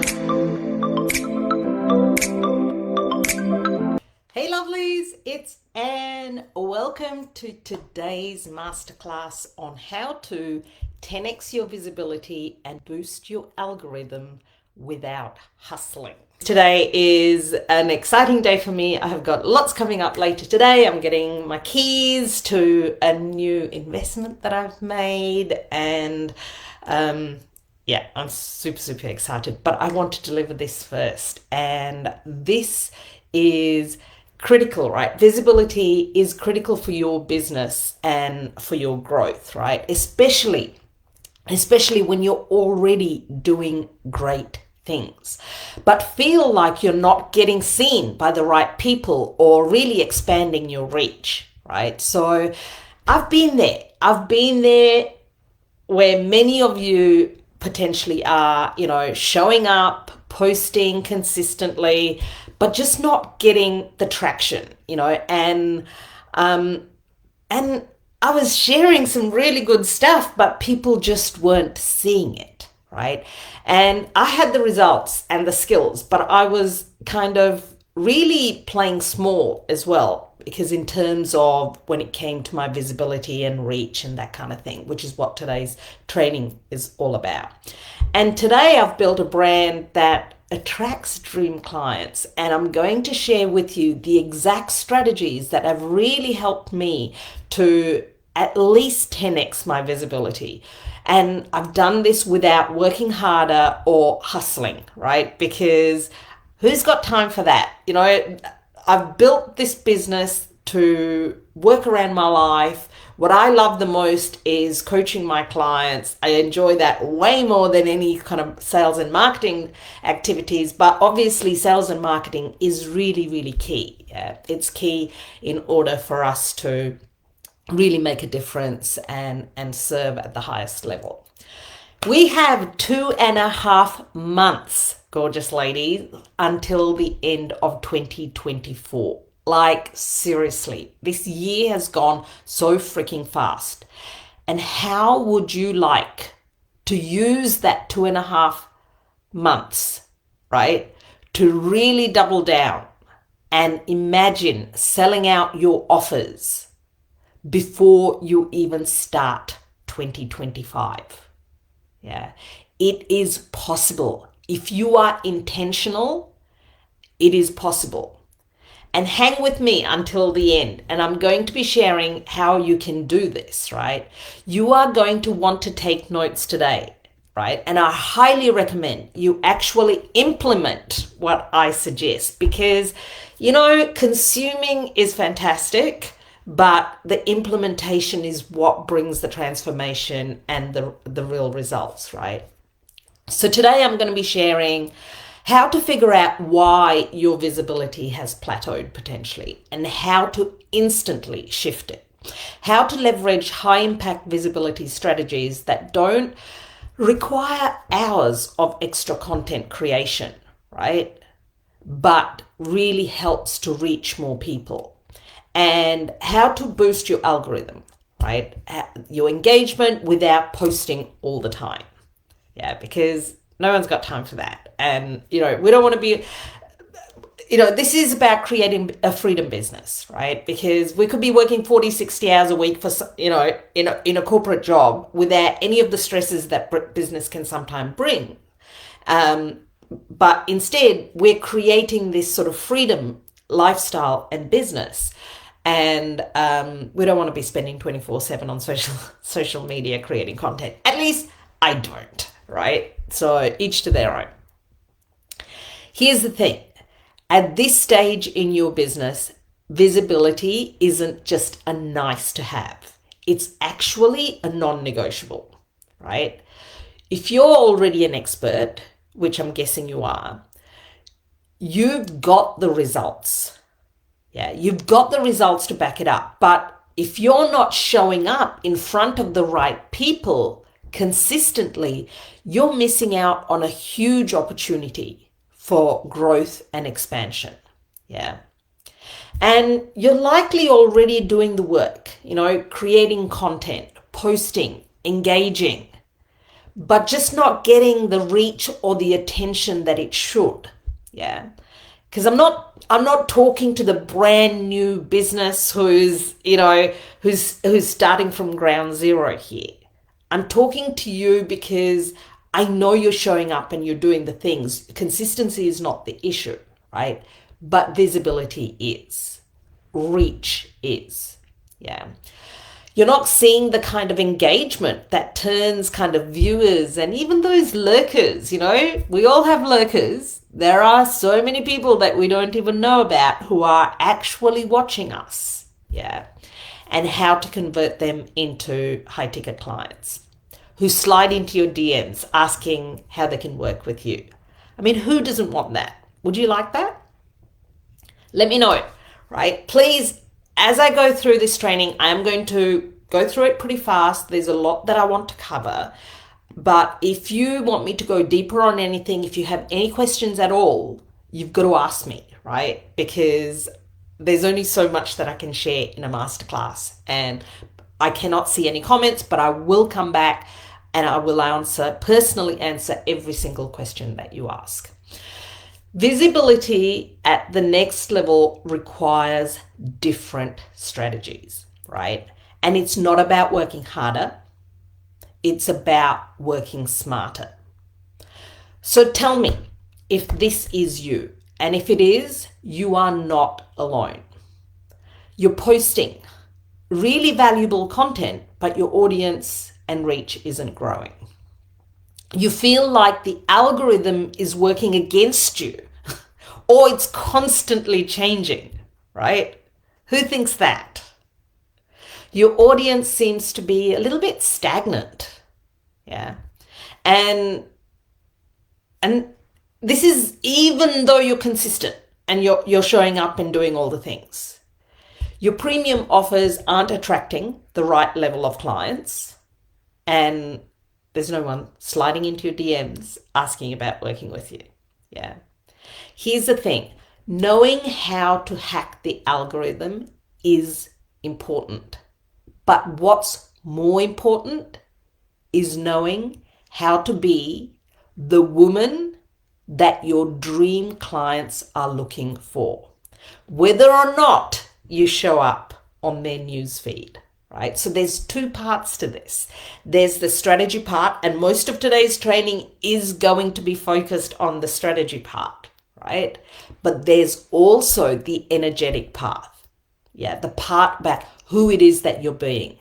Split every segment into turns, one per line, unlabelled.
Hey lovelies, it's Anne. Welcome to today's masterclass on how to 10x your visibility and boost your algorithm without hustling. Today is an exciting day for me. I have got lots coming up later today. I'm getting my keys to a new investment that I've made, and yeah, I'm super excited, but I want to deliver this first. And this is critical, right? Visibility is critical for your business and for your growth, right? Especially when you're already doing great things, but feel like you're not getting seen by the right people or really expanding your reach, right? So I've been there. Where many of you potentially are, showing up, posting consistently, but just not getting the traction, and I was sharing some really good stuff, but people just weren't seeing it, right? And I had the results and the skills, but I was kind of really playing small as well, because in terms of when it came to my visibility and reach and that kind of thing, which is what today's training is all about. And today I've built a brand that attracts dream clients, and I'm going to share with you the exact strategies that have really helped me to at least 10x my visibility. And I've done this without working harder or hustling, right? Because who's got time for that? I've built this business to work around my life. What I love the most is coaching my clients. I enjoy that way more than any kind of sales and marketing activities. But obviously, sales and marketing is really key. Yeah? It's key in order for us to really make a difference and serve at the highest level. We have 2.5 months, gorgeous ladies, until the end of 2024. Like, seriously, this year has gone so freaking fast. And how would you like to use that 2.5 months, right, to really double down and imagine selling out your offers before you even start 2025? Yeah, it is possible. If you are intentional, it is possible. And hang with me until the end, and I'm going to be sharing how you can do this, right? You are going to want to take notes today, right? And I highly recommend you actually implement what I suggest, because, consuming is fantastic, but the implementation is what brings the transformation and the real results, right? So today I'm going to be sharing how to figure out why your visibility has plateaued potentially, and how to instantly shift it. How to leverage high impact visibility strategies that don't require hours of extra content creation, right? But really helps to reach more people. And how to boost your algorithm, right? Your engagement without posting all the time. Yeah, because no one's got time for that. And, we don't want to be, this is about creating a freedom business, right? Because we could be working 40, 60 hours a week for, in a corporate job without any of the stresses that business can sometimes bring. But instead, we're creating this sort of freedom lifestyle and business. And we don't want to be spending 24/7 on social media creating content. At least I don't, right? So each to their own. Here's the thing. At this stage in your business, visibility isn't just a nice to have. It's actually a non-negotiable, right? If you're already an expert, which I'm guessing you are, you've got the results. Yeah, you've got the results to back it up. But if you're not showing up in front of the right people consistently, you're missing out on a huge opportunity for growth and expansion. Yeah. And you're likely already doing the work, creating content, posting, engaging. but just not getting the reach or the attention that it should. Yeah. Because I'm not talking to the brand new business who's starting from ground zero here. I'm talking to you because I know you're showing up and you're doing the things. Consistency is not the issue, right? But visibility is. Reach is. Yeah. You're not seeing the kind of engagement that turns kind of viewers and even those lurkers, we all have lurkers. There are so many people that we don't even know about who are actually watching us. Yeah. And how to convert them into high ticket clients who slide into your DMs asking how they can work with you. I mean, who doesn't want that? Would you like that? Let me know, right? Please, as I go through this training, I am going to go through it pretty fast. There's a lot that I want to cover. But if you want me to go deeper on anything, if you have any questions at all, you've got to ask me, right? Because there's only so much that I can share in a masterclass. And I cannot see any comments, but I will come back and I will personally answer every single question that you ask. Visibility at the next level requires different strategies, right? And it's not about working harder. It's about working smarter. So tell me if this is you. And if it is, you are not alone. You're posting really valuable content, but your audience and reach isn't growing. You feel like the algorithm is working against you or it's constantly changing, right? Who thinks that? Your audience seems to be a little bit stagnant. Yeah. And this is even though you're consistent and you're showing up and doing all the things. Your premium offers aren't attracting the right level of clients, and there's no one sliding into your DMs asking about working with you. Yeah. Here's the thing. Knowing how to hack the algorithm is important. But what's more important is knowing how to be the woman that your dream clients are looking for, whether or not you show up on their newsfeed, right? So there's two parts to this. There's the strategy part, and most of today's training is going to be focused on the strategy part, right? But there's also the energetic part. Yeah, the part about who it is that you're being.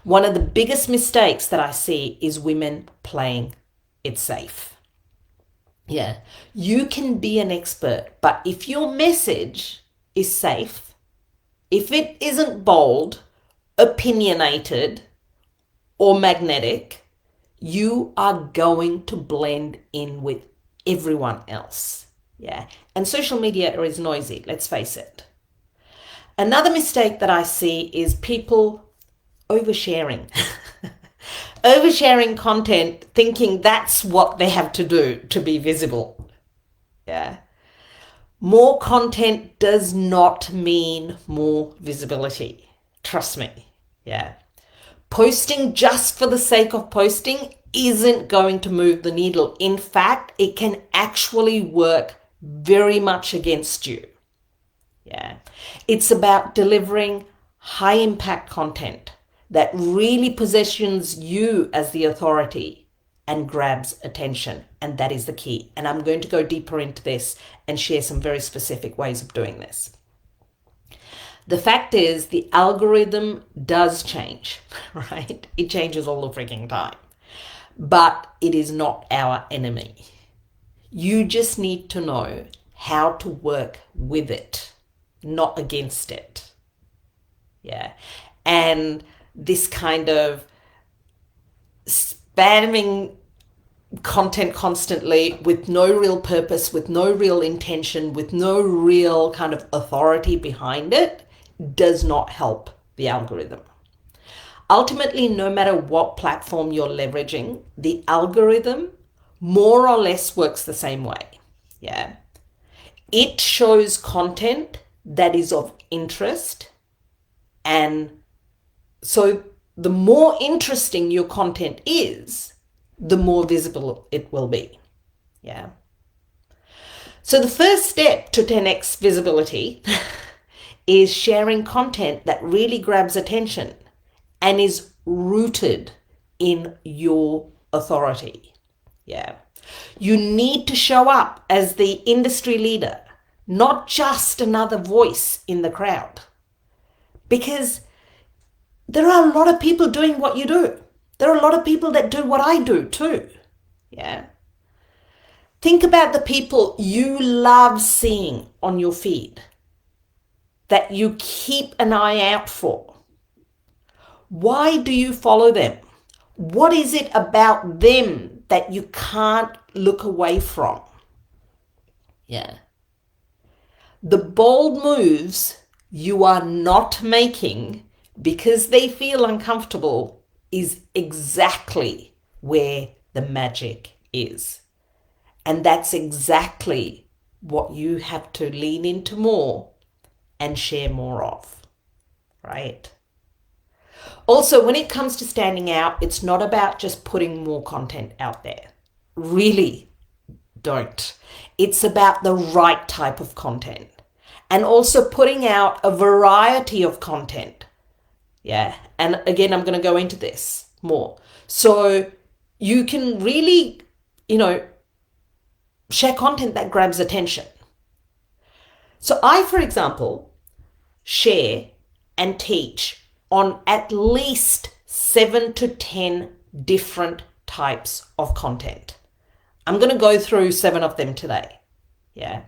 One of the biggest mistakes that I see is women playing it safe. Yeah, you can be an expert, but if your message is safe, if it isn't bold, opinionated, or magnetic, you are going to blend in with everyone else. Yeah, and social media is noisy, let's face it. Another mistake that I see is people oversharing. Oversharing content, thinking that's what they have to do to be visible. Yeah. More content does not mean more visibility. Trust me. Yeah. Posting just for the sake of posting isn't going to move the needle. In fact, it can actually work very much against you. Yeah. It's about delivering high impact content that really positions you as the authority and grabs attention. And that is the key. And I'm going to go deeper into this and share some very specific ways of doing this. The fact is, the algorithm does change, right? It changes all the freaking time. But it is not our enemy. You just need to know how to work with it, not against it. Yeah. And this kind of spamming content constantly with no real purpose, with no real intention, with no real kind of authority behind it does not help the algorithm. Ultimately, no matter what platform you're leveraging, the algorithm more or less works the same way. Yeah. It shows content that is of interest, and so the more interesting your content is, the more visible it will be. Yeah. So the first step to 10x visibility is sharing content that really grabs attention and is rooted in your authority. Yeah. You need to show up as the industry leader, not just another voice in the crowd. Because there are a lot of people doing what you do. There are a lot of people that do what I do too. Yeah. Think about the people you love seeing on your feed, that you keep an eye out for. Why do you follow them? What is it about them that you can't look away from? Yeah. The bold moves you are not making because they feel uncomfortable is exactly where the magic is. And that's exactly what you have to lean into more and share more of, right? Also, when it comes to standing out, it's not about just putting more content out there. Really don't. It's about the right type of content and also putting out a variety of content. Yeah. And again, I'm going to go into this more. So you can really, share content that grabs attention. So I, for example, share and teach on at least 7 to 10 different types of content. I'm going to go through 7 of them today. Yeah.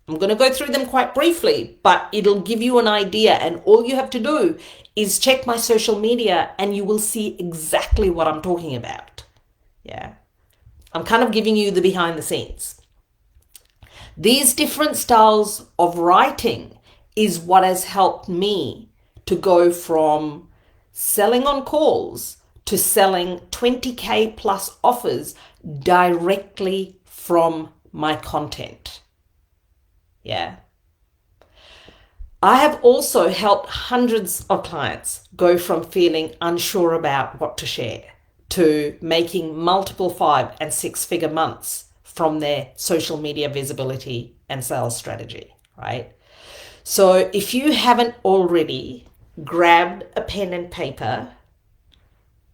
I'm going to go through them quite briefly, but it'll give you an idea. And all you have to do is check my social media and you will see exactly what I'm talking about. Yeah. I'm kind of giving you the behind the scenes. These different styles of writing is what has helped me to go from selling on calls to selling 20K plus offers directly from my content. Yeah. I have also helped hundreds of clients go from feeling unsure about what to share to making multiple 5 and 6 figure months from their social media visibility and sales strategy, right? So if you haven't already grabbed a pen and paper,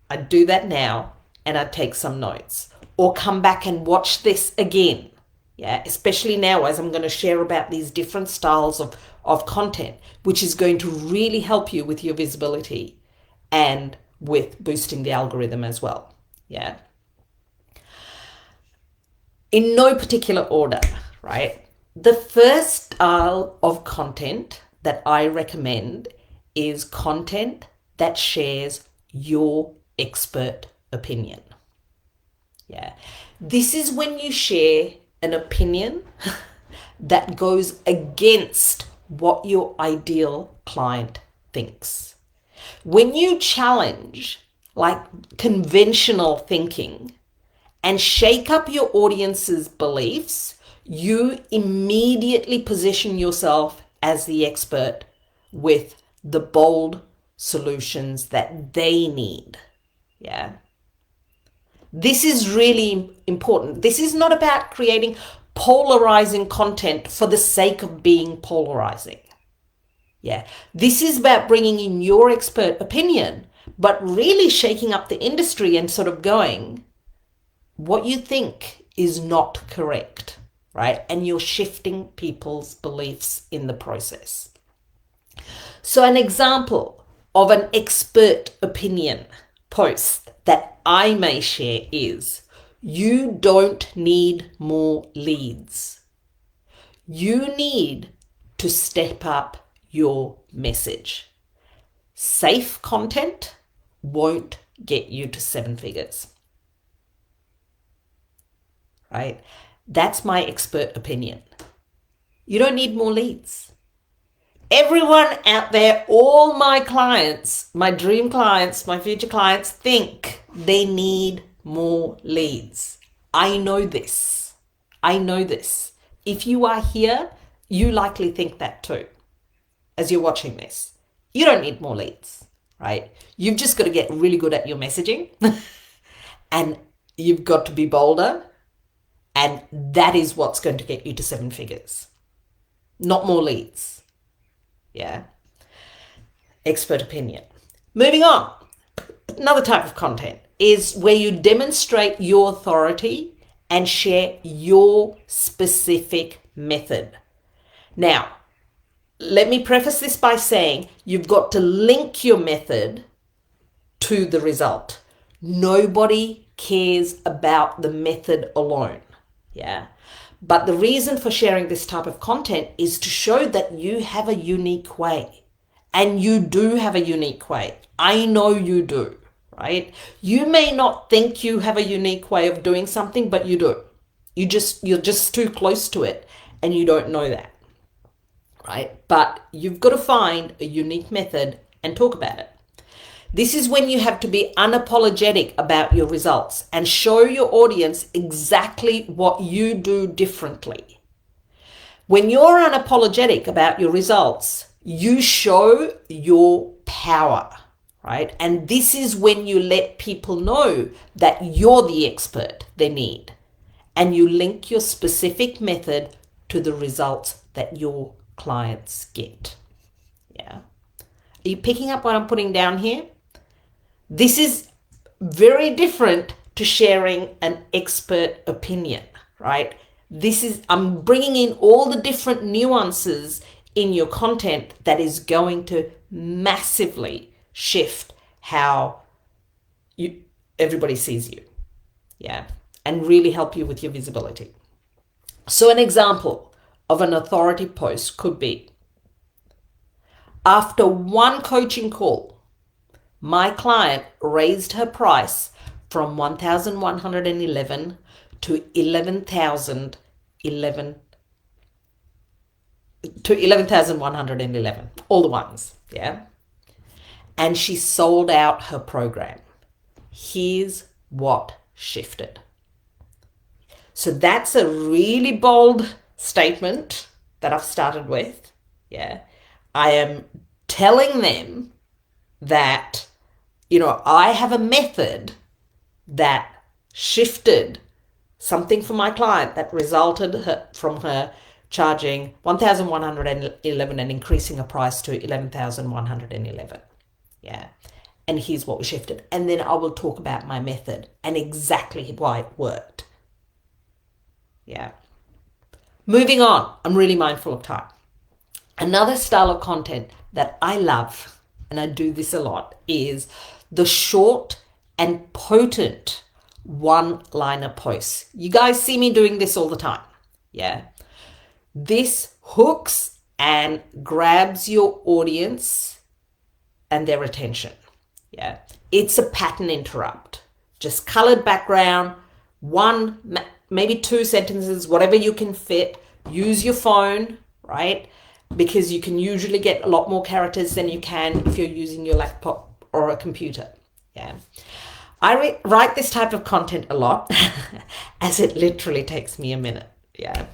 I'd do that now and I'd take some notes or come back and watch this again. Yeah, especially now as I'm going to share about these different styles of content, which is going to really help you with your visibility and with boosting the algorithm as well. Yeah. In no particular order, right? The first style of content that I recommend is content that shares your expert opinion. Yeah. This is when you share an opinion that goes against what your ideal client thinks. When you challenge like conventional thinking and shake up your audience's beliefs, you immediately position yourself as the expert with the bold solutions that they need. Yeah. This is really important. This is not about creating polarizing content for the sake of being polarizing. Yeah. This is about bringing in your expert opinion, but really shaking up the industry and sort of going, what you think is not correct, right? And you're shifting people's beliefs in the process. So an example of an expert opinion post that I may share is, you don't need more leads. You need to step up your message. Safe content won't get you to 7 figures. Right? That's my expert opinion. You don't need more leads. Everyone out there, all my clients, my dream clients, my future clients think they need more leads. I know this. I know this. If you are here, you likely think that too as you're watching this. You don't need more leads, right? You've just got to get really good at your messaging and You've got to be bolder, and that is what's going to get you to 7 figures, not more leads. Yeah. Expert opinion. Moving on. Another type of content is where you demonstrate your authority and share your specific method. Now, let me preface this by saying you've got to link your method to the result. Nobody cares about the method alone. Yeah. But the reason for sharing this type of content is to show that you have a unique way. And you do have a unique way. I know you do, right? You may not think you have a unique way of doing something, but you do. You're just too close to it and you don't know that, right? But you've got to find a unique method and talk about it. This is when you have to be unapologetic about your results and show your audience exactly what you do differently. When you're unapologetic about your results, you show your power, right? And this is when you let people know that you're the expert they need. And you link your specific method to the results that your clients get. Yeah. Are you picking up what I'm putting down here? This is very different to sharing an expert opinion, right? I'm bringing in all the different nuances in your content that is going to massively shift how everybody sees you. Yeah. And really help you with your visibility. So an example of an authority post could be, after one coaching call, my client raised her price from 1,111 to 11,111, all the ones, yeah? And she sold out her program. Here's what shifted. So that's a really bold statement that I've started with, yeah? I am telling them that, I have a method that shifted something for my client that resulted from her charging 1,111 and increasing her price to 11,111. Yeah. And here's what we shifted. And then I will talk about my method and exactly why it worked. Yeah. Moving on. I'm really mindful of time. Another style of content that I love, and I do this a lot, is the short and potent one-liner posts. You guys see me doing this all the time. Yeah. This hooks and grabs your audience and their attention. Yeah. It's a pattern interrupt. Just colored background, one, maybe 2 sentences, whatever you can fit. Use your phone, right? Because you can usually get a lot more characters than you can if you're using your laptop or a computer. Yeah. I write this type of content a lot as it literally takes me a minute. Yeah.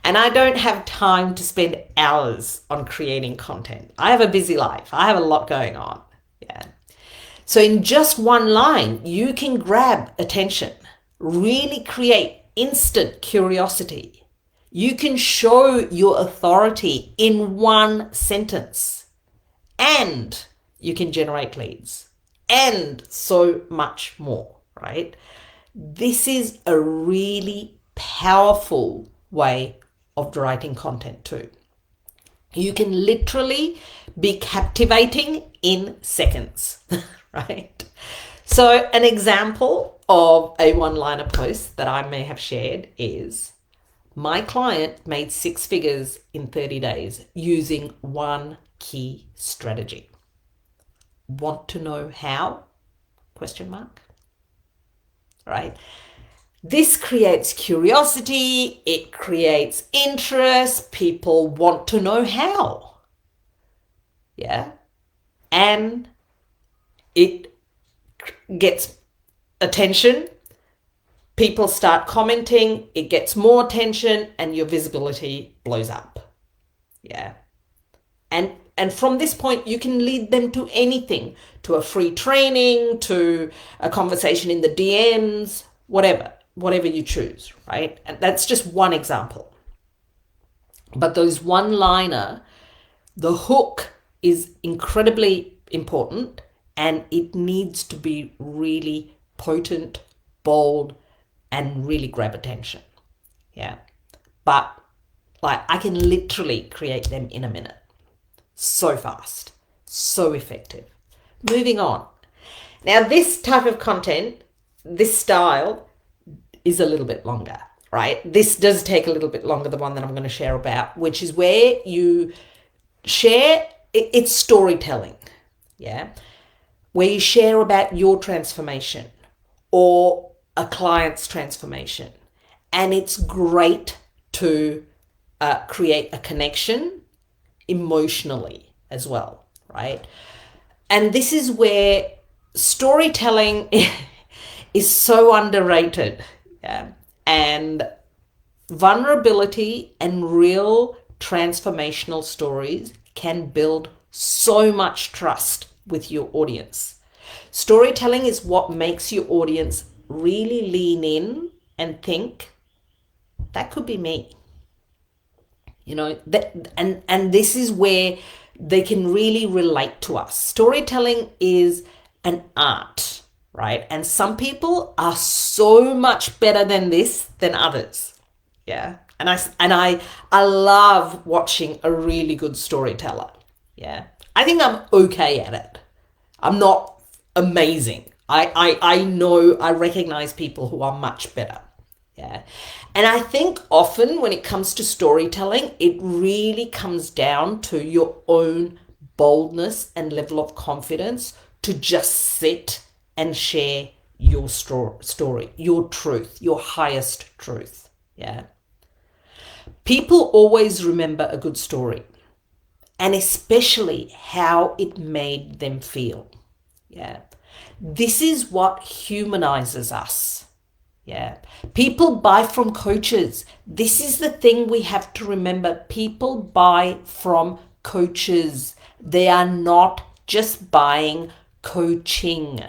And I don't have time to spend hours on creating content. I have a busy life. I have a lot going on. Yeah. So in just one line, you can grab attention, really create instant curiosity. You can show your authority in one sentence, and you can generate leads and so much more, right? This is a really powerful way of writing content too. You can literally be captivating in seconds, right? So an example of a one-liner post that I may have shared is, my client made 6 figures in 30 days using one key strategy. Want to know how? Question mark. Right? This creates curiosity, it creates interest, people want to know how. Yeah? And it gets attention. People start commenting, it gets more attention, and your visibility blows up. Yeah. And from this point, you can lead them to anything, to a free training, to a conversation in the DMs, whatever you choose, right? And that's just one example. But those one-liner, the hook is incredibly important, and it needs to be really potent, bold, and really grab attention. Yeah. But like, I can literally create them in a minute. So fast, so effective. Moving on. Now, this type of content, this style is a little bit longer, right? This does take a little bit longer, the one that I'm going to share about, which is where you share, it's storytelling, yeah? Where you share about your transformation or a client's transformation. And it's great to create a connection emotionally as well, right? And this is where storytelling is so underrated. Yeah? And vulnerability and real transformational stories can build so much trust with your audience. Storytelling is what makes your audience really lean in and think, that could be me. You know, that, and this is where they can really relate to us. Storytelling is an art, right? And some people are so much better than this than others. Yeah. And I love watching a really good storyteller. Yeah. I think I'm okay at it. I'm not amazing. I know, I recognize people who are much better. Yeah. And I think often when it comes to storytelling, it really comes down to your own boldness and level of confidence to just sit and share your story, your truth, your highest truth. Yeah. People always remember a good story, and especially how it made them feel. Yeah. This is what humanizes us. Yeah. People buy from coaches. This is the thing we have to remember. People buy from coaches. They are not just buying coaching.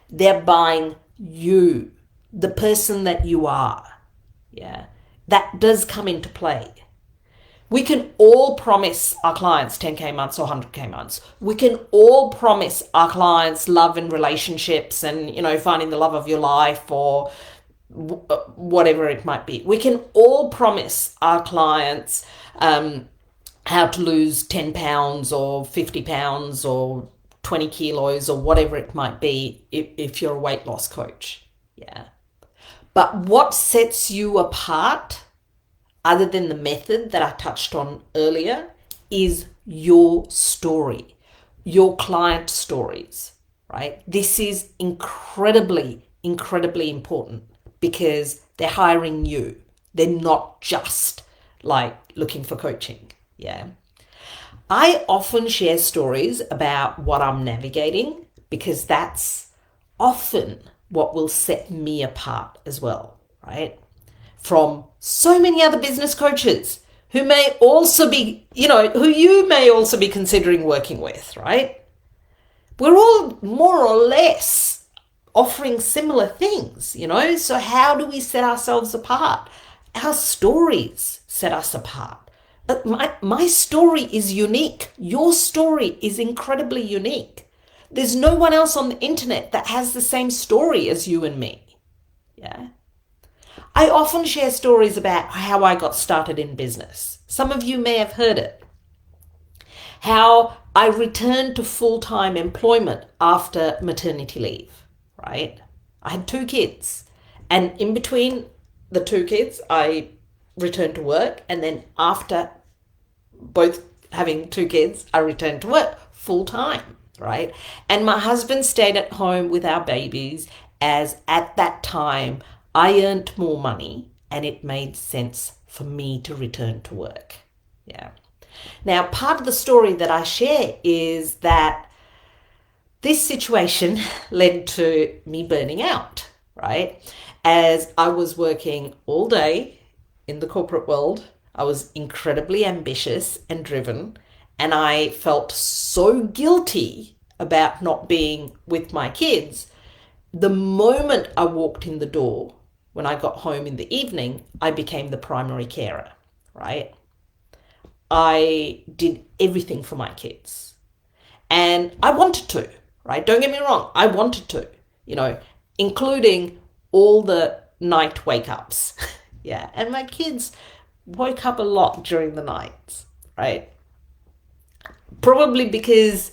They're buying you, the person that you are. Yeah. That does come into play. We can all promise our clients 10K months or 100K months. We can all promise our clients love and relationships and, you know, finding the love of your life or whatever it might be. We can all promise our clients how to lose 10 pounds or 50 pounds or 20 kilos or whatever it might be if you're a weight loss coach. Yeah. But what sets you apart, other than the method that I touched on earlier, is your story, your client stories, right? This is incredibly important because they're hiring you. They're not just like looking for coaching. Yeah. I often share stories about what I'm navigating because that's often what will set me apart as well, right? From so many other business coaches who may also be, you know, who you may also be considering working with, right? We're all more or less offering similar things, you know? So how do we set ourselves apart? Our stories set us apart. But my story is unique. Your story is incredibly unique. There's no one else on the internet that has the same story as you and me. Yeah. I often share stories about how I got started in business. Some of you may have heard it. How I returned to full-time employment after maternity leave, right? I had 2 kids, and in between the 2 kids, I returned to work, and then after both having 2 kids, I returned to work full-time, right? And my husband stayed at home with our babies, as at that time I earned more money and it made sense for me to return to work. Yeah. Now, part of the story that I share is that this situation led to me burning out, right? As I was working all day in the corporate world, I was incredibly ambitious and driven, and I felt so guilty about not being with my kids the moment I walked in the door, when I got home in the evening, I became the primary carer, right? I did everything for my kids. And I wanted to, right? Don't get me wrong, I wanted to, you know, including all the night wake ups. Yeah. And my kids woke up a lot during the nights, right? Probably because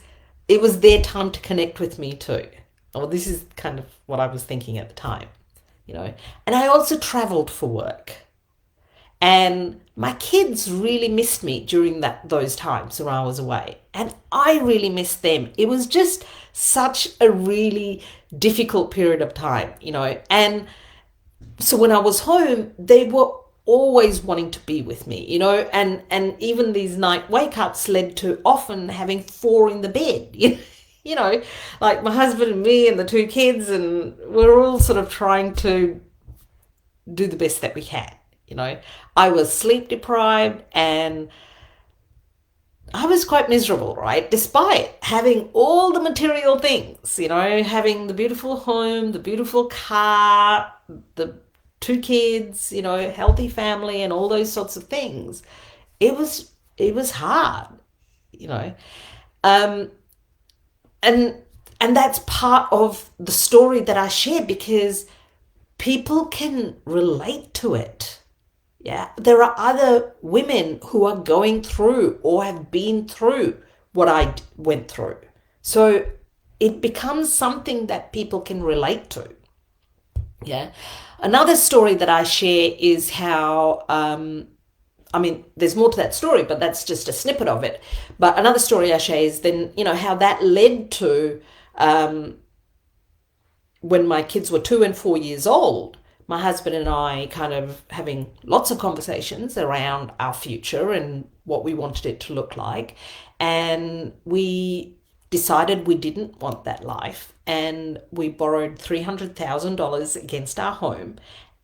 it was their time to connect with me too. Well, this is kind of what I was thinking at the time, you know. And I also traveled for work. And my kids really missed me during those times when I was away. And I really missed them. It was just such a really difficult period of time, you know. And so when I was home, they were always wanting to be with me, you know, and even these night wake ups led to often having four in the bed, you know, like my husband and me and the two kids, and we're all sort of trying to do the best that we can, you know. I was sleep deprived and I was quite miserable, right? Despite having all the material things, you know, having the beautiful home, the beautiful car, the two kids, you know, healthy family and all those sorts of things. It was hard, you know. Um and and that's part of the story that I share because people can relate to it. Yeah, there are other women who are going through or have been through what I went through. So it becomes something that people can relate to. Yeah. Another story that I share is how, I mean, there's more to that story, but that's just a snippet of it. But another story I share is then, you know, how that led to when my kids were 2 and 4 years old, my husband and I kind of having lots of conversations around our future and what we wanted it to look like. And we decided we didn't want that life. And we borrowed $300,000 against our home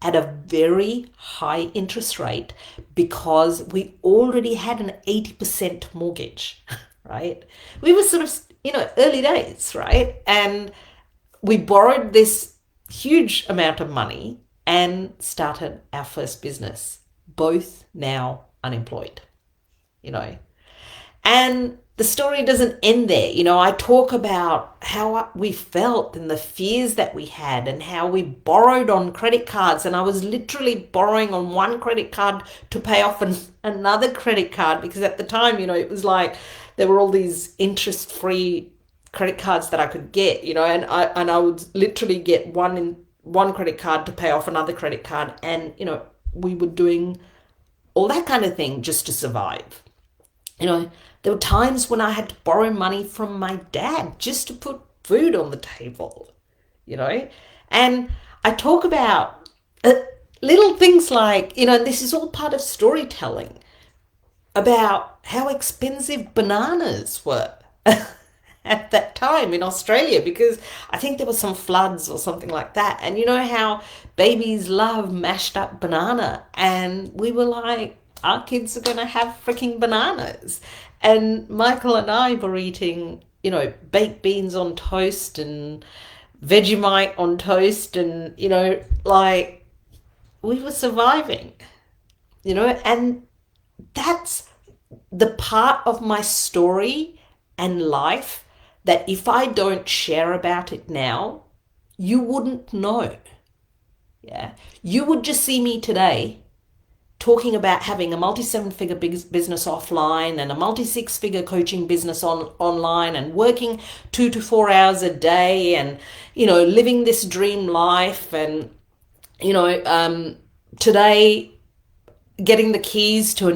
at a very high interest rate because we already had an 80% mortgage, right? We were sort of, you know, early days, right? And we borrowed this huge amount of money and started our first business, both now unemployed, you know. And the story doesn't end there. You know, I talk about how we felt and the fears that we had and how we borrowed on credit cards. And I was literally borrowing on one credit card to pay off another credit card because at the time, you know, it was like there were all these interest-free credit cards that I could get, you know, and I would literally get one credit card to pay off another credit card, and you know, we were doing all that kind of thing just to survive. You know, there were times when I had to borrow money from my dad just to put food on the table, you know, and I talk about little things like, you know, and this is all part of storytelling about how expensive bananas were at that time in Australia because I think there was some floods or something like that. And you know how babies love mashed up banana. And we were like, our kids are going to have freaking bananas. And Michael and I were eating, you know, baked beans on toast and Vegemite on toast. And, you know, like we were surviving, you know, and that's the part of my story and life that if I don't share about it now, you wouldn't know. Yeah. You would just see me today talking about having a multi-7-figure business offline and a multi-6-figure coaching business online and working 2 to 4 hours a day and, you know, living this dream life and, you know, today getting the keys to a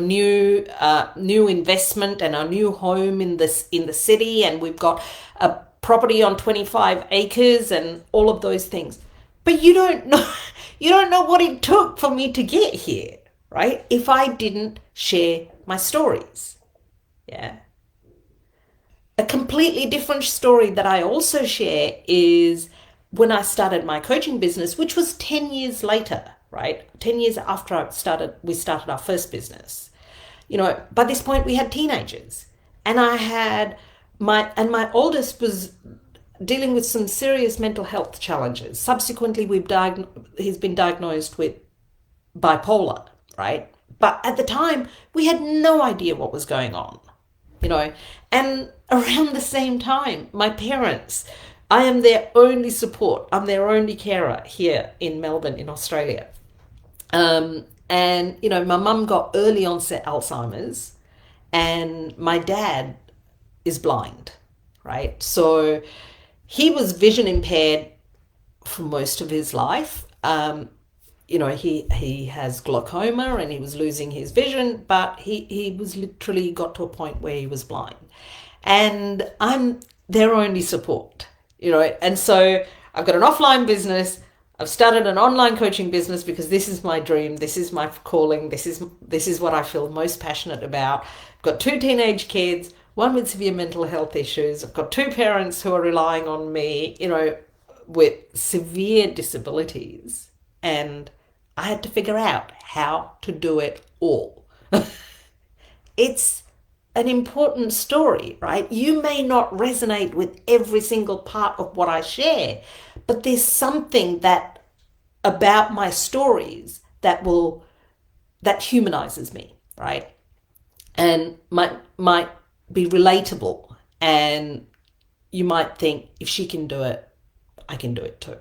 new investment and a new home in the city, and we've got a property on 25 acres and all of those things. But you don't know what it took for me to get here, right? If I didn't share my stories. Yeah. A completely different story that I also share is when I started my coaching business, which was 10 years later. Right? 10 years after we started our first business. You know, by this point we had teenagers, and my oldest was dealing with some serious mental health challenges. Subsequently, he's been diagnosed with bipolar, right? But at the time, we had no idea what was going on, you know. And around the same time, my parents, I am their only support. I'm their only carer here in Melbourne, in Australia. And, you know, my mum got early onset Alzheimer's, and my dad is blind, right? So he was vision impaired for most of his life. You know, he has glaucoma and he was losing his vision, but he was literally got to a point where he was blind. And I'm their only support, you know. And so I've got an offline business. I've started an online coaching business because this is my dream. This is my calling. This is what I feel most passionate about. I've got two teenage kids, one with severe mental health issues. I've got two parents who are relying on me, you know, with severe disabilities. And I had to figure out how to do it all. It's an important story, right? You may not resonate with every single part of what I share, but there's something that about my stories that humanizes me, right? And might be relatable, and you might think, if she can do it, I can do it too.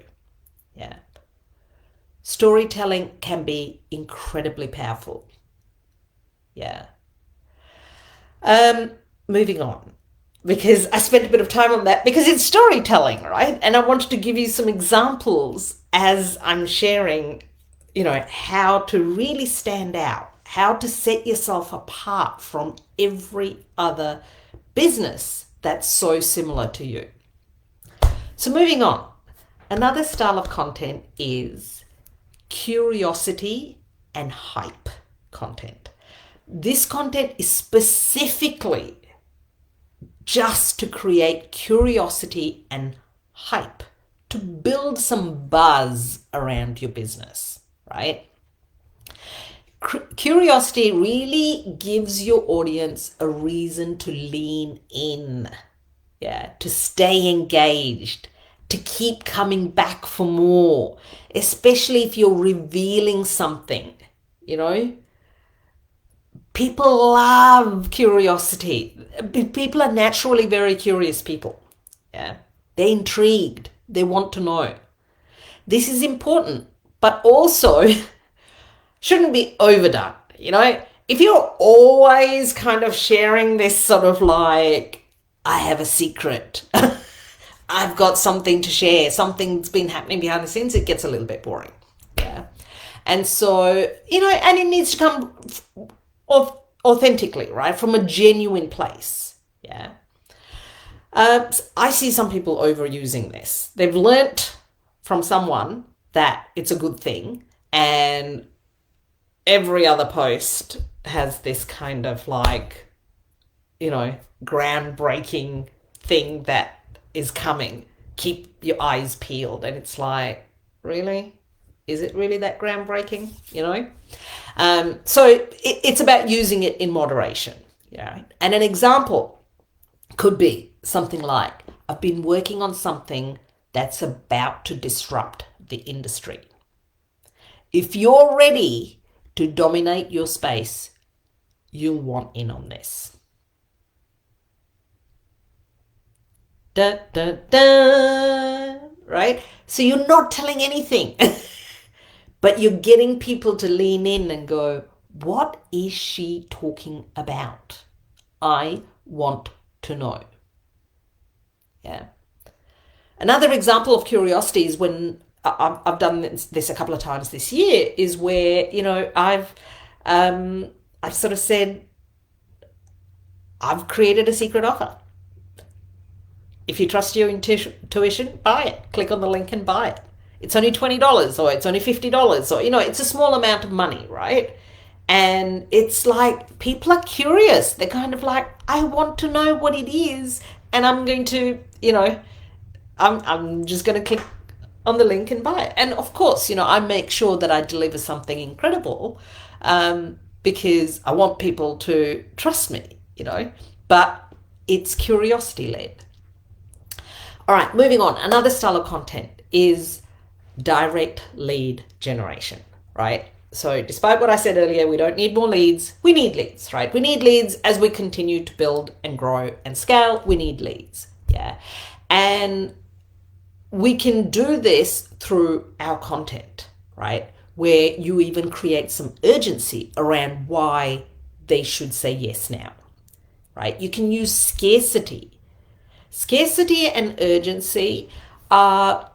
Yeah. Storytelling can be incredibly powerful. Yeah. Moving on, because I spent a bit of time on that because it's storytelling, right? And I wanted to give you some examples as I'm sharing, you know, how to really stand out, how to set yourself apart from every other business that's so similar to you. So moving on, another style of content is curiosity and hype content. This content is specifically just to create curiosity and hype, to build some buzz around your business, right? Curiosity really gives your audience a reason to lean in, yeah, to stay engaged, to keep coming back for more, especially if you're revealing something, you know. People love curiosity. People are naturally very curious people. Yeah. They're intrigued. They want to know. This is important, but also shouldn't be overdone. You know, if you're always kind of sharing this sort of like, I have a secret, I've got something to share, something's been happening behind the scenes, it gets a little bit boring. Yeah. And so, you know, and it needs to come authentically, right? From a genuine place. Yeah. I see some people overusing this. They've learnt from someone that it's a good thing, and every other post has this kind of like, you know, groundbreaking thing that is coming. Keep your eyes peeled. And it's like, really? Is it really that groundbreaking? You know? So it's about using it in moderation. Yeah. And an example could be something like, I've been working on something that's about to disrupt the industry. If you're ready to dominate your space, you'll want in on this. Da, da, da, right? So you're not telling anything, but you're getting people to lean in and go, what is she talking about? I want to know. Yeah. Another example of curiosity is when I've done this a couple of times this year, is where, you know, I've sort of said, I've created a secret offer. If you trust your intuition, buy it. Click on the link and buy it. It's only $20 or it's only $50 or, you know, it's a small amount of money, right? And it's like, people are curious. They're kind of like, I want to know what it is, and I'm going to, you know, I'm just going to click on the link and buy it. And of course, you know, I make sure that I deliver something incredible, because I want people to trust me, you know, but it's curiosity led. All right, moving on. Another style of content is direct lead generation, right? So despite what I said earlier, we don't need more leads. We need leads, right? We need leads as we continue to build and grow and scale. We need leads, yeah. And we can do this through our content, right? Where you even create some urgency around why they should say yes now, right? You can use scarcity. Scarcity and urgency are,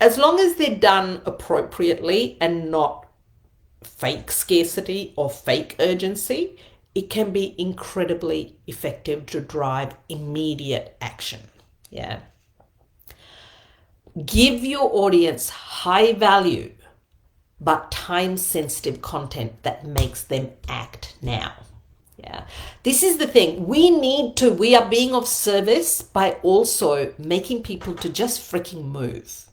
as long as they're done appropriately and not fake scarcity or fake urgency, it can be incredibly effective to drive immediate action. Yeah. Give your audience high value, but time sensitive content that makes them act now. Yeah. This is the thing. We are being of service by also making people to just freaking move.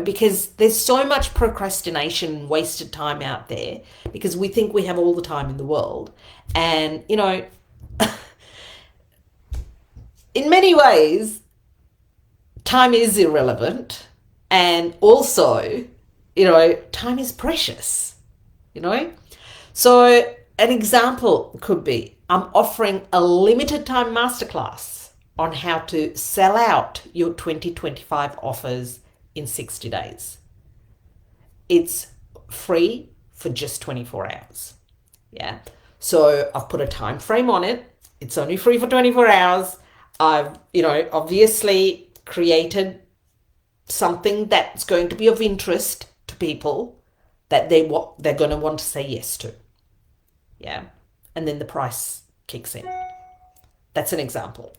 Because there's so much procrastination and wasted time out there because we think we have all the time in the world. And, in many ways, time is irrelevant. And also, time is precious, So an example could be, I'm offering a limited time masterclass on how to sell out your 2025 offers in 60 days. It's free for just 24 hours. Yeah. So I've put a time frame on it. It's only free for 24 hours. I've, obviously created something that's going to be of interest to people that they're going to want to say yes to. Yeah. And then the price kicks in. That's an example.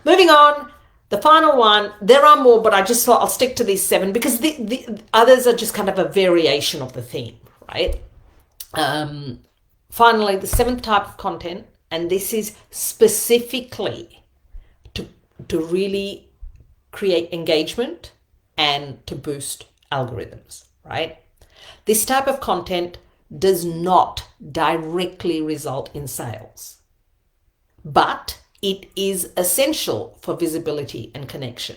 Moving on. The final one, there are more, but I just thought I'll stick to these 7 because the others are just kind of a variation of the theme, right? Finally, the 7th type of content, and this is specifically to really create engagement and to boost algorithms, right? This type of content does not directly result in sales, but it is essential for visibility and connection.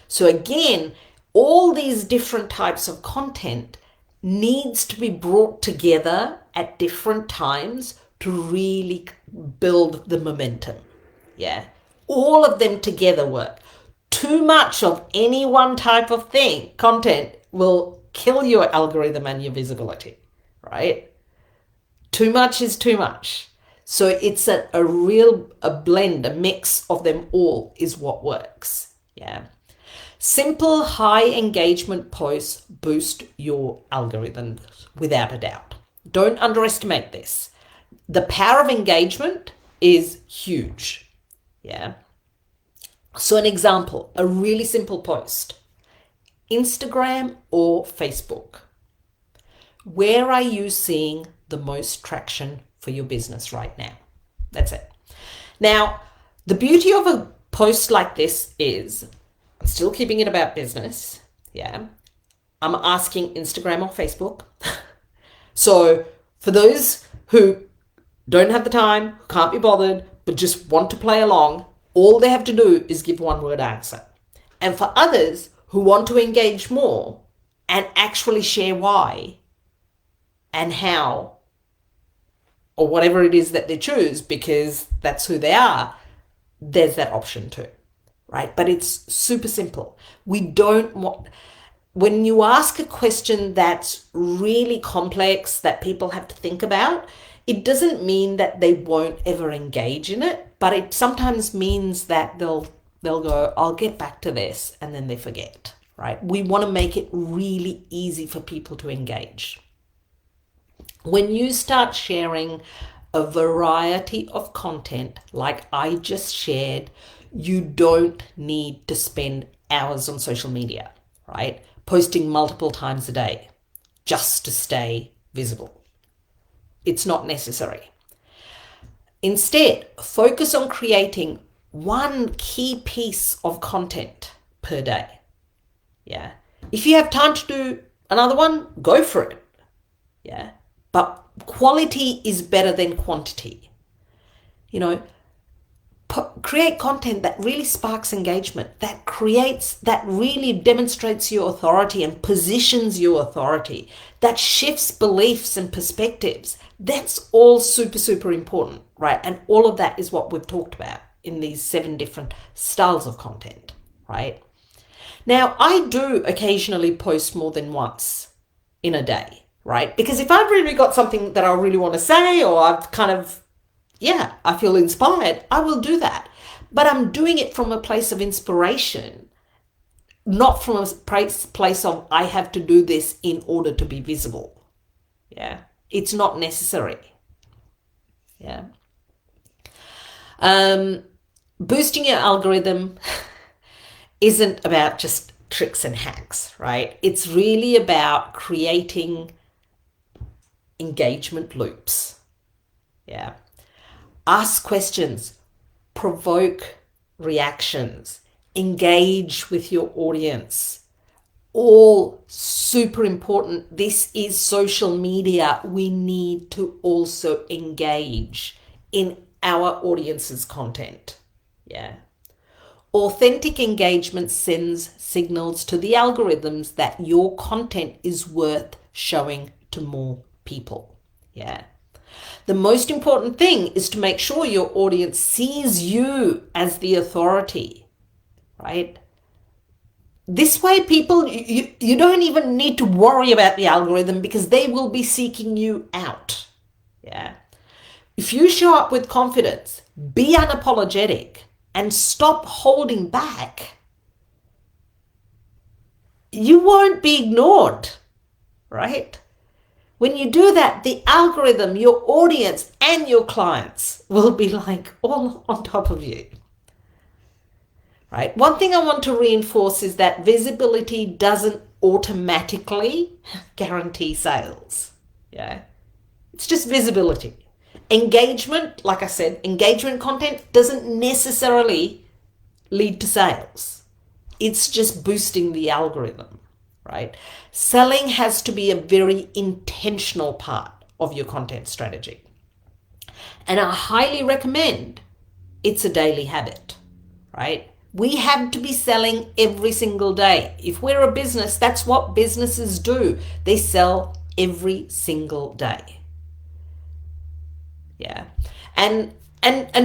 So again, all these different types of content needs to be brought together at different times to really build the momentum. Yeah. All of them together work. Too much of any one type of content will kill your algorithm and your visibility, right? Too much is too much. So it's a blend, a mix of them all is what works. Yeah. Simple, high engagement posts boost your algorithms without a doubt. Don't underestimate this. The power of engagement is huge. Yeah. So an example, a really simple post. Instagram or Facebook. Where are you seeing the most traction for your business right now? That's it. Now, the beauty of a post like this is I'm still keeping it about business. Yeah. I'm asking Instagram or Facebook. So for those who don't have the time, who can't be bothered, but just want to play along, all they have to do is give one word answer. And for others who want to engage more and actually share why and how, or whatever it is that they choose, because that's who they are, there's that option too, right? But it's super simple. When you ask a question that's really complex that people have to think about, it doesn't mean that they won't ever engage in it, but it sometimes means that they'll go, I'll get back to this, and then they forget, right? We want to make it really easy for people to engage. When you start sharing a variety of content like I just shared, you don't need to spend hours on social media, right? Posting multiple times a day just to stay visible. It's not necessary. Instead, focus on creating one key piece of content per day. Yeah. If you have time to do another one, go for it. Yeah. But quality is better than quantity. create content that really sparks engagement, that really demonstrates your authority and positions your authority, that shifts beliefs and perspectives. That's all super, super important, right? And all of that is what we've talked about in these 7 different styles of content, right? Now, I do occasionally post more than once in a day, right? Because if I've really got something that I really want to say, or I've kind of, I feel inspired, I will do that. But I'm doing it from a place of inspiration, not from a place of I have to do this in order to be visible. Yeah, it's not necessary. Yeah. Boosting your algorithm isn't about just tricks and hacks, right? It's really about creating engagement loops. Yeah. Ask questions, provoke reactions, engage with your audience. All super important. This is social media. We need to also engage in our audience's content. Yeah. Authentic engagement sends signals to the algorithms that your content is worth showing to more people. Yeah. The most important thing is to make sure your audience sees you as the authority, right? This way, people, you don't even need to worry about the algorithm because they will be seeking you out. Yeah. If you show up with confidence, be unapologetic, and stop holding back, you won't be ignored, right? When you do that, the algorithm, your audience, and your clients will be like all on top of you, right? One thing I want to reinforce is that visibility doesn't automatically guarantee sales. Yeah, it's just visibility. Engagement, like I said, engagement content doesn't necessarily lead to sales. It's just boosting the algorithm, right? Selling has to be a very intentional part of your content strategy. And I highly recommend it's a daily habit, right? We have to be selling every single day. If we're a business, that's what businesses do. They sell every single day. Yeah. And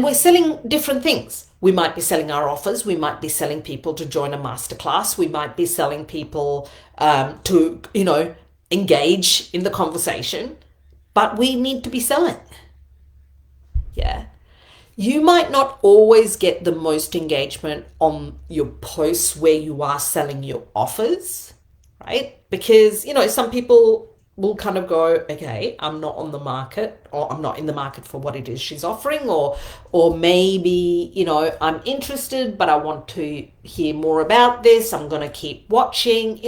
we're selling different things. We might be selling our offers. We might be selling people to join a masterclass. We might be selling people to, engage in the conversation. But we need to be selling. Yeah. You might not always get the most engagement on your posts where you are selling your offers, right? Because, some people will kind of go, okay, I'm not on the market, or I'm not in the market for what it is she's offering, or maybe, I'm interested, but I want to hear more about this. I'm going to keep watching,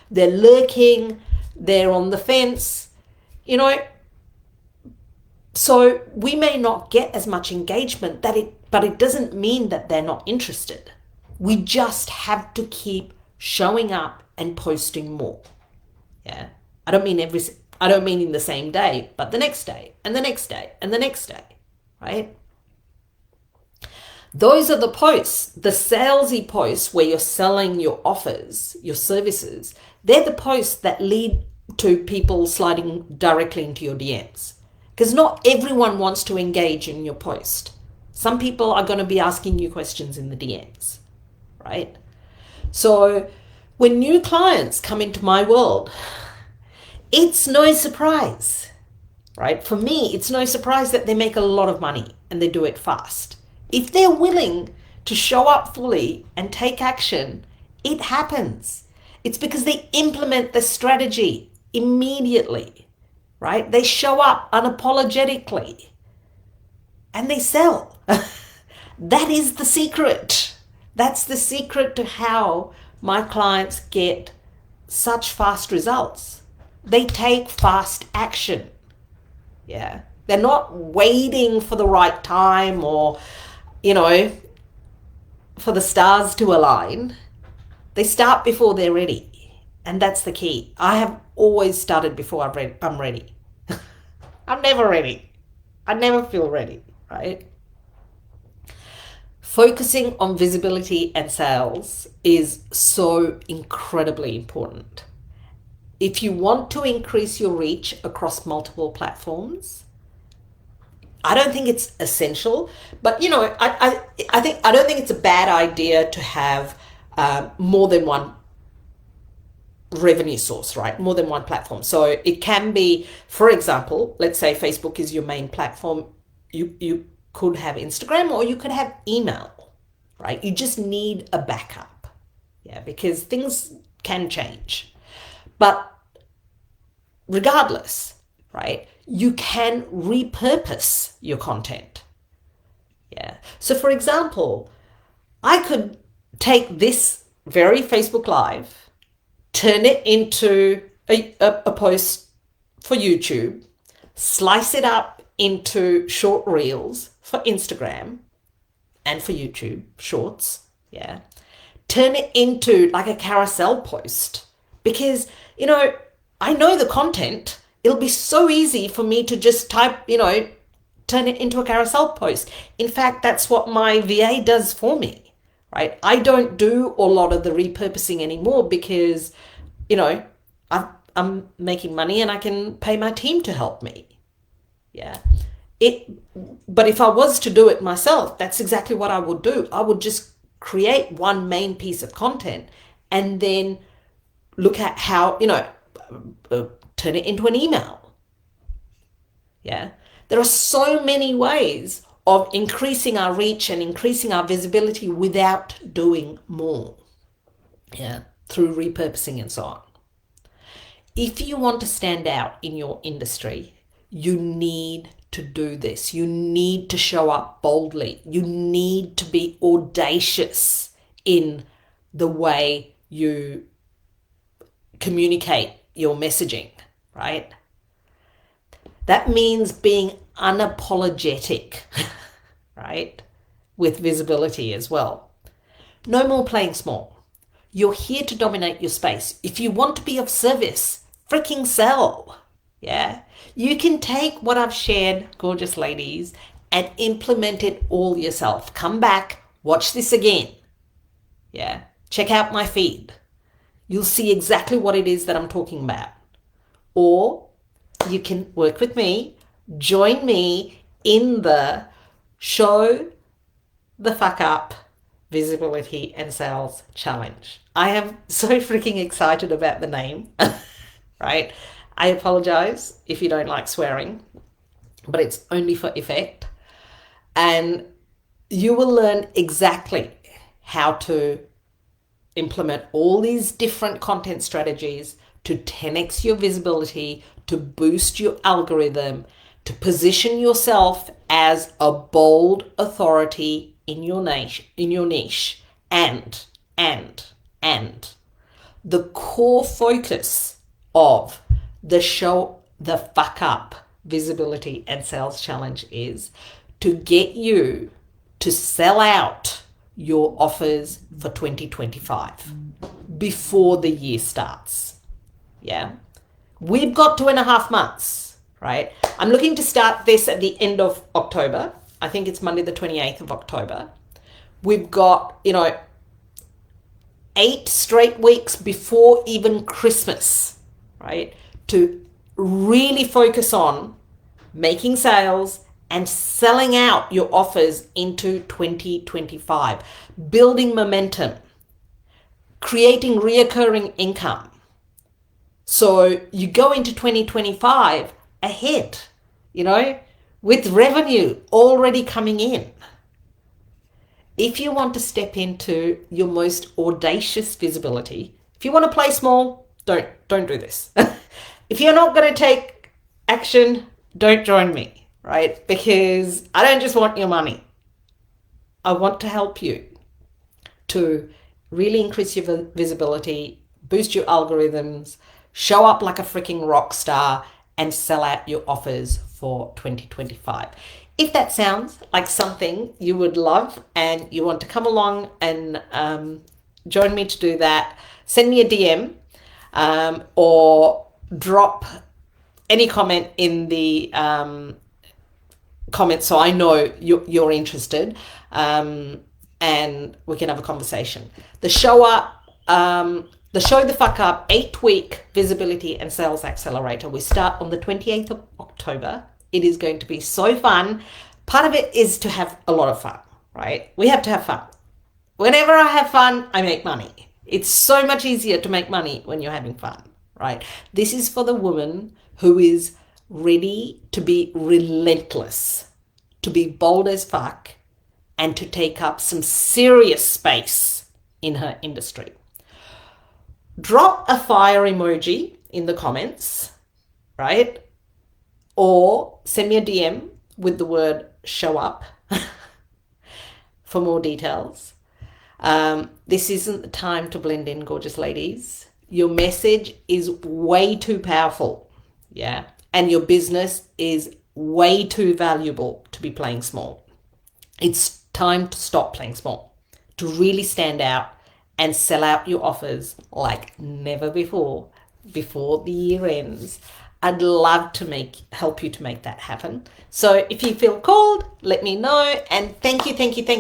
they're lurking, they're on the fence, so we may not get as much engagement but it doesn't mean that they're not interested. We just have to keep showing up and posting more. Yeah. I don't mean in the same day, but the next day and the next day and the next day, right? Those are the posts, the salesy posts where you're selling your offers, your services. They're the posts that lead to people sliding directly into your DMs. Because not everyone wants to engage in your post. Some people are going to be asking you questions in the DMs, right? So when new clients come into my world, it's no surprise, right? For me, it's no surprise that they make a lot of money and they do it fast. If they're willing to show up fully and take action, it happens. It's because they implement the strategy immediately, right? They show up unapologetically and they sell. That is the secret. That's the secret to how my clients get such fast results. They take fast action. Yeah. They're not waiting for the right time or, for the stars to align. They start before they're ready. And that's the key. I have always started before I'm ready. I'm never ready. I never feel ready, right? Focusing on visibility and sales is so incredibly important. If you want to increase your reach across multiple platforms, I don't think it's essential, but I don't think it's a bad idea to have more than one revenue source, right? More than one platform. So it can be, for example, let's say Facebook is your main platform. You could have Instagram or you could have email, right? You just need a backup, yeah, because things can change. But regardless, right, you can repurpose your content. Yeah. So for example, I could take this very Facebook Live, turn it into a post for YouTube, slice it up into short reels for Instagram and for YouTube shorts, yeah. Turn it into like a carousel post because, I know the content. It'll be so easy for me to just type, turn it into a carousel post. In fact, that's what my VA does for me, right? I don't do a lot of the repurposing anymore because, I'm making money and I can pay my team to help me. Yeah. But if I was to do it myself, that's exactly what I would do. I would just create one main piece of content and then look at how, turn it into an email. Yeah. There are so many ways of increasing our reach and increasing our visibility without doing more. Yeah. Through repurposing and so on. If you want to stand out in your industry, you need to do this. You need to show up boldly. You need to be audacious in the way you communicate your messaging, right? That means being unapologetic, right? With visibility as well. No more playing small. You're here to dominate your space. If you want to be of service, freaking sell. Yeah. You can take what I've shared, gorgeous ladies, and implement it all yourself. Come back, watch this again. Yeah. Check out my feed. You'll see exactly what it is that I'm talking about. Or you can work with me, join me in the Show the Fuck Up Visibility and Sales Challenge. I am so freaking excited about the name, right? I apologize if you don't like swearing, but it's only for effect. And you will learn exactly how to implement all these different content strategies to 10x your visibility, to boost your algorithm, to position yourself as a bold authority in your niche, and the core focus of the Show the Fuck Up Visibility and Sales Challenge is to get you to sell out your offers for 2025 before the year starts. Yeah. We've got 2.5 months, right? I'm looking to start this at the end of October. I think it's Monday the 28th of October. We've got, 8 straight weeks before even Christmas, right? To really focus on making sales and selling out your offers into 2025, building momentum, creating reoccurring income. So you go into 2025 ahead, with revenue already coming in. If you want to step into your most audacious visibility, if you want to play small, don't do this. If you're not going to take action, don't join me, right? Because I don't just want your money. I want to help you to really increase your visibility, boost your algorithms, show up like a freaking rock star, and sell out your offers for 2025. If that sounds like something you would love and you want to come along and join me to do that, send me a DM or drop any comment in the comments so I know you're interested. and we can have a conversation. The Show the Fuck Up 8-week visibility and sales accelerator. We start on the 28th of October. It is going to be so fun. Part of it is to have a lot of fun, right? We have to have fun. Whenever I have fun, I make money. It's so much easier to make money when you're having fun, right? This is for the woman who is ready to be relentless, to be bold as fuck, and to take up some serious space in her industry. Drop a fire emoji in the comments, right? Or send me a DM with the word show up for more details. This isn't the time to blend in, gorgeous ladies. Your message is way too powerful, yeah? And your business is way too valuable to be playing small. It's time to stop playing small, to really stand out and sell out your offers like never before the year ends. I'd love to help you to make that happen. So if you feel called, let me know. And thank you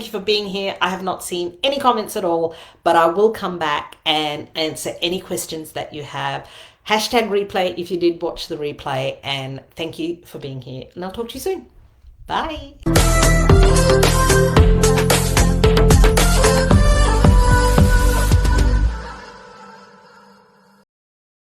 for being here. I have not seen any comments at all, but I will come back and answer any questions that you have. #replay if you did watch the replay. And thank you for being here. And I'll talk to you soon. Bye.